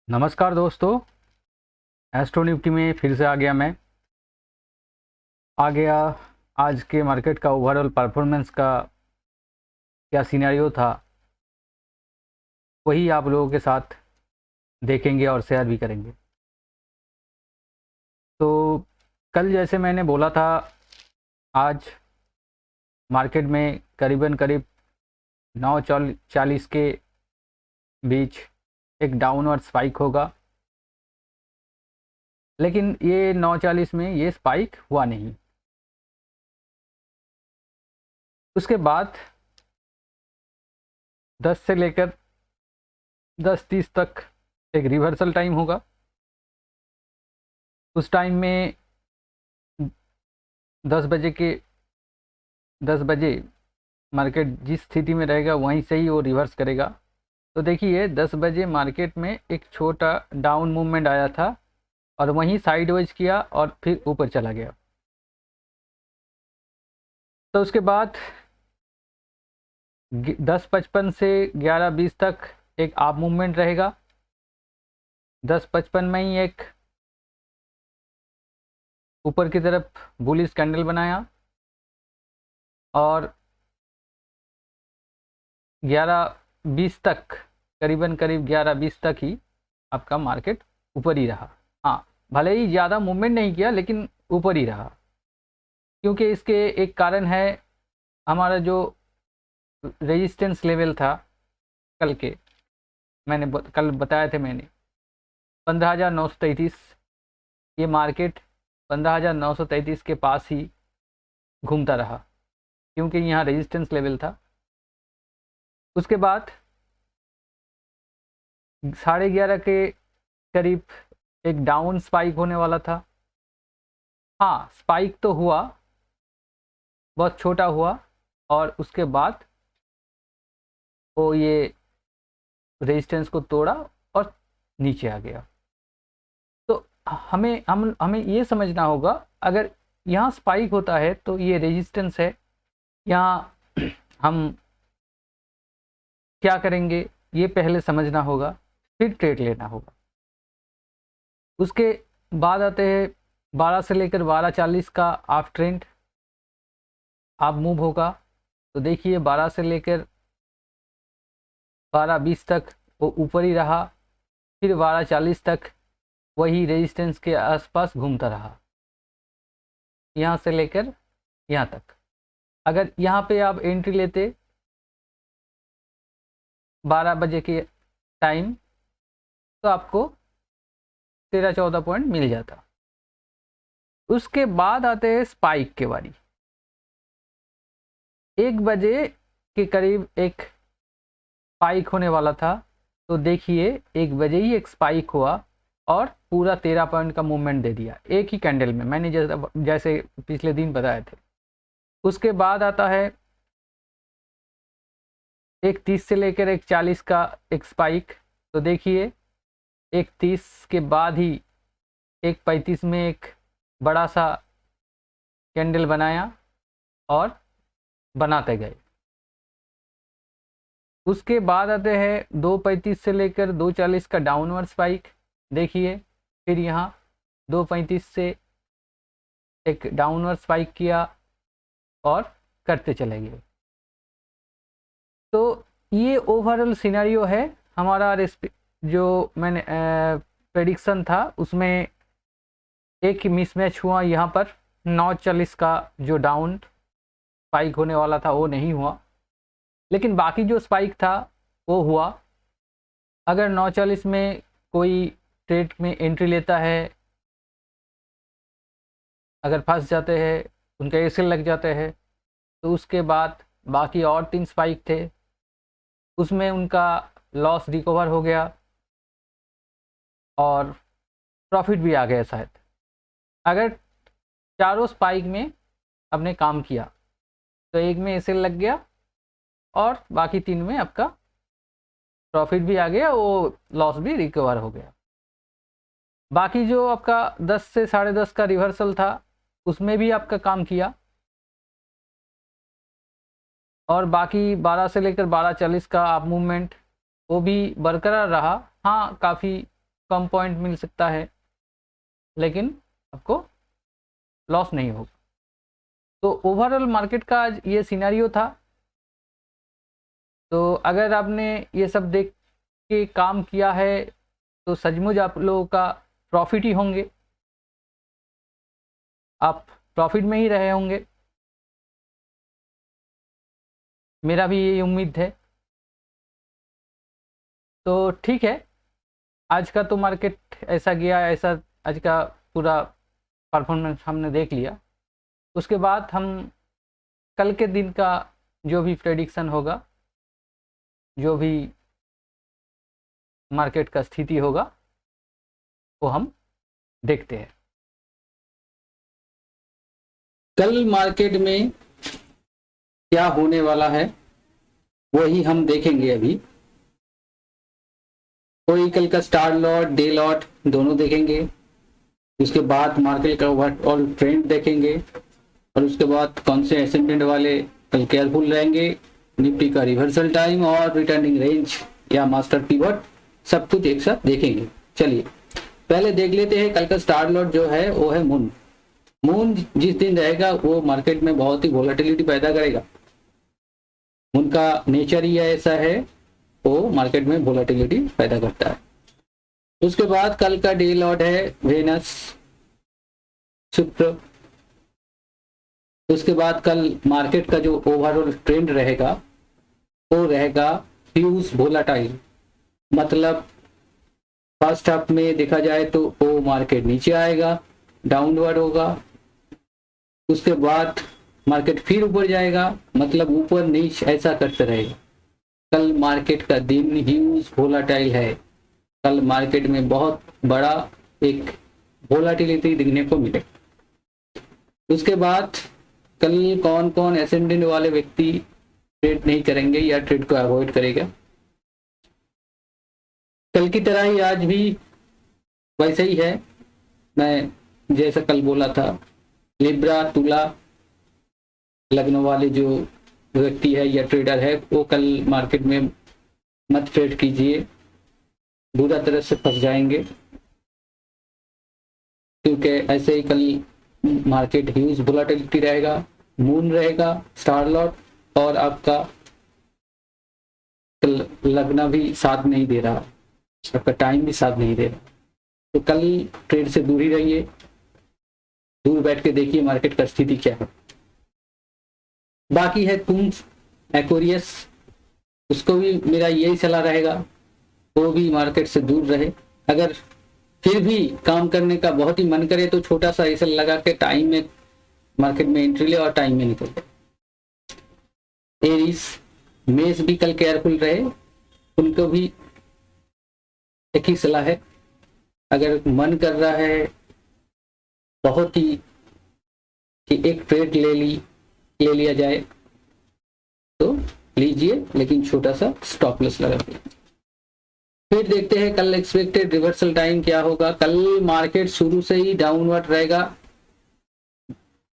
नमस्कार दोस्तों। Astro Nifty में फिर से आ गया। आज के मार्केट का ओवरऑल परफॉर्मेंस का क्या सिनेरियो था, वही आप लोगों के साथ देखेंगे और शेयर भी करेंगे। तो कल जैसे मैंने बोला था, आज मार्केट में करीबन करीब 9:40 के बीच एक डाउनवर्ड स्पाइक होगा, लेकिन ये 9:40 में ये स्पाइक हुआ नहीं। उसके बाद 10 से लेकर 10:30 तक एक रिवर्सल टाइम होगा। उस टाइम में 10 बजे के 10 बजे मार्केट जिस स्थिति में रहेगा वहीं से ही वो रिवर्स करेगा। तो देखिए 10 बजे मार्केट में एक छोटा डाउन मूवमेंट आया था और वहीं साइडवेज किया और फिर ऊपर चला गया। तो उसके बाद 10:55 से 11:20 तक एक अप मूवमेंट रहेगा। 10:55 में ही एक ऊपर की तरफ बुलिश कैंडल बनाया और 11:20 तक, करीबन करीब 11:20 तक ही आपका मार्केट ऊपर ही रहा। हाँ, भले ही ज़्यादा मूवमेंट नहीं किया लेकिन ऊपर ही रहा, क्योंकि इसके एक कारण है। हमारा जो रेजिस्टेंस लेवल था कल के, कल बताया थे मैंने 15,933। ये मार्केट 15,933 के पास ही घूमता रहा, क्योंकि यहाँ रेजिस्टेंस लेवल था। उसके बाद 11:30 के करीब एक डाउन स्पाइक होने वाला था। हाँ, स्पाइक तो हुआ, बहुत छोटा हुआ, और उसके बाद वो ये रेजिस्टेंस को तोड़ा और नीचे आ गया। तो हमें ये समझना होगा, अगर यहाँ स्पाइक होता है तो ये रेजिस्टेंस है, यहाँ हम क्या करेंगे ये पहले समझना होगा, फिर ट्रेड लेना होगा। उसके बाद आते हैं 12 से लेकर 12:40 का आप ट्रेंड आप मूव होगा। तो देखिए 12 से लेकर 12:20 तक वो ऊपर ही रहा, फिर 12:40 तक वही रेजिस्टेंस के आसपास घूमता रहा, यहाँ से लेकर यहाँ तक। अगर यहाँ पे आप एंट्री लेते 12 बजे के टाइम, तो आपको 13-14 पॉइंट मिल जाता। उसके बाद आते हैं स्पाइक के बारी। 1 बजे के करीब एक स्पाइक होने वाला था। तो देखिए 1 बजे ही एक स्पाइक हुआ और पूरा 13 पॉइंट का मूवमेंट दे दिया एक ही कैंडल में, मैंने जैसे पिछले दिन बताए थे। उसके बाद आता है 1:30 से लेकर 1:40 का एक स्पाइक। तो देखिए 1:30 के बाद ही 1:35 में एक बड़ा सा कैंडल बनाया और बनाते गए। उसके बाद आते हैं 2:35 से लेकर 2:40 का डाउनवर्ड स्पाइक। देखिए फिर यहाँ 2:35 से एक डाउनवर्ड स्पाइक किया और करते चले गए। तो ये ओवरऑल सिनेरियो है हमारा। जो मैंने प्रेडिक्शन था उसमें एक मिसमैच हुआ यहाँ पर। 9:40 का जो डाउन स्पाइक होने वाला था वो नहीं हुआ, लेकिन बाकी जो स्पाइक था वो हुआ। अगर 9:40 में कोई ट्रेड में एंट्री लेता है, अगर फंस जाते हैं, उनके एसेल लग जाते हैं, तो उसके बाद बाकी और 3 स्पाइक थे, उसमें उनका लॉस रिकवर हो गया और प्रॉफिट भी आ गया शायद। अगर चारों स्पाइक में आपने काम किया तो एक में एसेल लग गया और बाकी 3 में आपका प्रॉफिट भी आ गया, वो लॉस भी रिकवर हो गया। बाकी जो आपका 10 से 10:30 का रिवर्सल था उसमें भी आपका काम किया, और बाकी 12 से लेकर 12:40 का आप मूवमेंट वो भी बरकरार रहा। हाँ, काफ़ी कम पॉइंट मिल सकता है, लेकिन आपको लॉस नहीं होगा। तो ओवरऑल मार्केट का आज ये सिनेरियो था। तो अगर आपने ये सब देख के काम किया है तो सचमुच आप लोगों का प्रॉफिट ही होंगे, आप प्रॉफिट में ही रहे होंगे, मेरा भी यही उम्मीद है। तो ठीक है, आज का तो मार्केट ऐसा गया, ऐसा आज का पूरा परफॉर्मेंस हमने देख लिया। उसके बाद हम कल के दिन का जो भी प्रेडिक्शन होगा, जो भी मार्केट का स्थिति होगा, वो हम देखते हैं। कल मार्केट में क्या होने वाला है वही हम देखेंगे। अभी कोई कल का स्टार लॉट, डे लॉट दोनों देखेंगे। उसके बाद मार्केट का ओवरऑल ट्रेंड देखेंगे, और उसके बाद कौन से एसेंडेंट वाले कल केयरफुल रहेंगे, निफ्टी का रिवर्सल टाइम और रिटर्निंग रेंज या मास्टर पिवट, सब कुछ एक साथ देखेंगे। चलिए पहले देख लेते हैं कल का स्टार लॉट जो है वो है मून। मून जिस दिन रहेगा वो मार्केट में बहुत ही वोलेटिलिटी पैदा करेगा। उनका नेचर ही ऐसा है, वो मार्केट में वोलेटिलिटी पैदा करता है। उसके बाद कल का डे लॉट है वेनस, शुक्र। उसके बाद कल मार्केट का जो ओवरऑल ट्रेंड रहेगा वो रहेगा ह्यूज वोलाटाइल। मतलब फर्स्ट हाफ में देखा जाए तो वो मार्केट नीचे आएगा, डाउनवर्ड होगा। उसके बाद मार्केट फिर ऊपर जाएगा, मतलब ऊपर नीचे ऐसा करते रहेगा। कल मार्केट का दिन ह्यूज वोलाटाइल है। कल मार्केट में बहुत बड़ा एक वोलाटिलिटी दिखने को मिलेगा। उसके बाद कल कौन कौन एसेंडेंट वाले व्यक्ति ट्रेड नहीं करेंगे या ट्रेड को अवॉइड करेगा। कल की तरह ही आज भी वैसे ही है। मैं जैसा कल बोला था, लिब्रा तुला लग्न वाले जो व्यक्ति है या ट्रेडर है वो कल मार्केट में मत ट्रेड कीजिए, बुरा तरह से फंस जाएंगे। क्योंकि ऐसे ही कल मार्केट ह्यूज वोलेटिलिटी रहेगा, मून रहेगा, स्टार लॉट, और आपका लगना भी साथ नहीं दे रहा, आपका टाइम भी साथ नहीं दे रहा। तो कल ट्रेड से दूर ही रहिए, दूर बैठ के देखिए मार्केट का स्थिति क्या है। बाकी है कुंभ, एक्वेरियस, उसको भी मेरा यही सलाह रहेगा, वो भी मार्केट से दूर रहे। अगर फिर भी काम करने का बहुत ही मन करे तो छोटा सा ऐसा लगा के टाइम में मार्केट में एंट्री ले और टाइम में निकल जाए। एरीज, मेष भी कल केयरफुल रहे, उनको भी एक ही सलाह है। अगर मन कर रहा है बहुत ही कि एक ट्रेड ले लिया जाए तो लीजिए, लेकिन छोटा सा स्टॉप लॉस लगा। फिर देखते हैं कल एक्सपेक्टेड रिवर्सल टाइम क्या होगा। कल मार्केट शुरू से ही डाउनवर्ड रहेगा,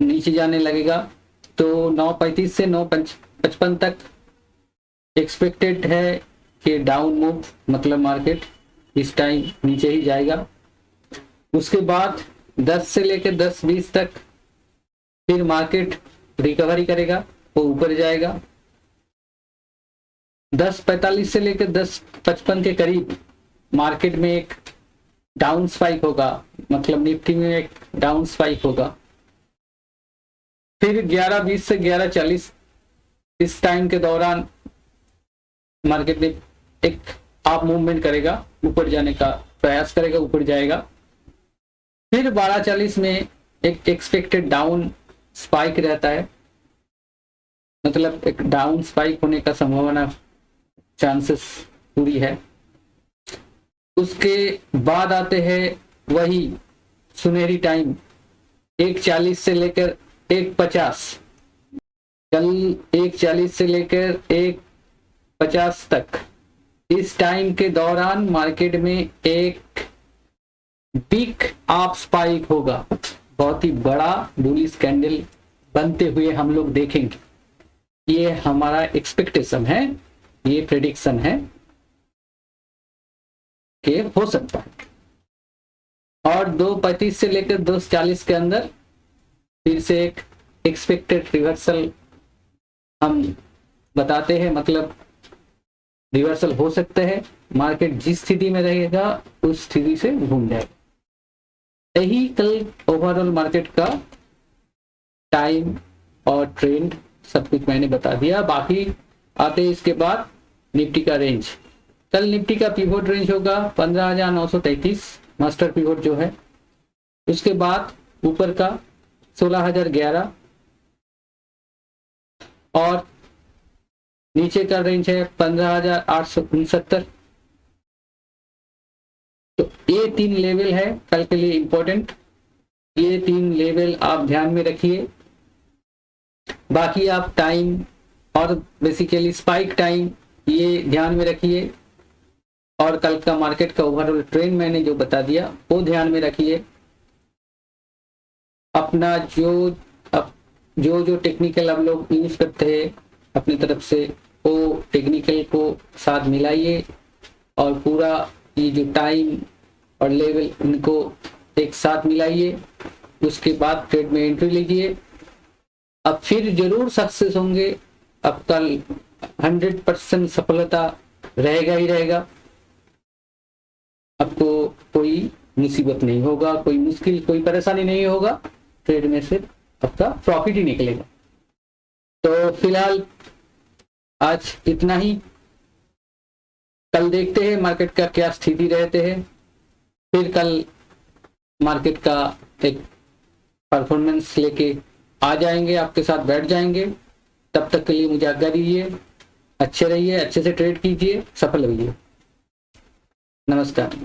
नीचे जाने लगेगा, तो 9:35 से 9:55 तक एक्सपेक्टेड है कि डाउन मूव, मतलब मार्केट इस टाइम नीचे ही जाएगा। उसके बाद 10 से लेकर 10:20 तक फिर मार्केट रिकवरी करेगा, वो ऊपर जाएगा। 10:45 से लेकर 10:55 के करीब मार्केट में एक डाउन स्पाइक होगा, मतलब निफ्टी में एक डाउन स्पाइक होगा। फिर 11:20 से 11:40 इस टाइम के दौरान मार्केट में एक अप मूवमेंट करेगा, ऊपर जाने का प्रयास करेगा, ऊपर जाएगा। फिर 12:40 में एक एक्सपेक्टेड डाउन स्पाइक रहता है, मतलब एक डाउन स्पाइक होने का संभावना, चांसेस पूरी है। उसके बाद आते हैं वही सुनहरी टाइम 1:40 से लेकर 1:50। कल 1:40 से लेकर 1:50 तक इस टाइम के दौरान मार्केट में एक बिग अप स्पाइक होगा, बहुत ही बड़ा बुलिश कैंडल बनते हुए हम लोग देखेंगे। ये हमारा एक्सपेक्टेशन है, ये प्रेडिक्शन है कि हो सकता है। और 2.35 से लेकर 2.40 के अंदर फिर से एक एक्सपेक्टेड रिवर्सल हम बताते हैं, मतलब रिवर्सल हो सकता है, मार्केट जिस स्थिति में रहेगा उस स्थिति से घूम जाएगा। यही कल ओवरऑल मार्केट का टाइम और ट्रेंड सब कुछ मैंने बता दिया। बाकी आते हैं इसके बाद निफ्टी का रेंज। कल निफ्टी का पिवोट रेंज होगा 15,933 मास्टर पिवोट जो है, उसके बाद ऊपर का 16,011 और नीचे का रेंज है 15,869। तो ये 3 लेवल है कल के लिए इंपॉर्टेंट, ये 3 लेवल आप ध्यान में रखिए। बाकी आप टाइम और बेसिकली स्पाइक टाइम ये ध्यान में रखिए, और कल का मार्केट का ओवरऑल ट्रेंड मैंने जो बता दिया वो ध्यान में रखिए। अपना जो टेक्निकल आप लोग यूज करते हैं अपनी तरफ से, वो टेक्निकल को साथ मिलाइए और पूरा ये जो टाइम और लेवल उनको एक साथ मिलाइए। उसके बाद ट्रेड में एंट्री लीजिए। अब फिर जरूर सक्सेस होंगे। अब कल 100% सफलता रहेगा ही रहेगा। आपको कोई मुसीबत नहीं होगा, कोई मुश्किल, कोई परेशानी नहीं होगा। ट्रेड में से आपका प्रॉफिट ही निकलेगा। तो फिलहाल आज इतना ही। कल देखते हैं मार्केट का क्या स्थिति रहते हैं, फिर कल मार्केट का एक परफॉर्मेंस लेके आ जाएंगे, आपके साथ बैठ जाएंगे। तब तक के लिए मुझे आज्ञा दीजिए। अच्छे रहिए, अच्छे से ट्रेड कीजिए, सफल होइए। नमस्कार।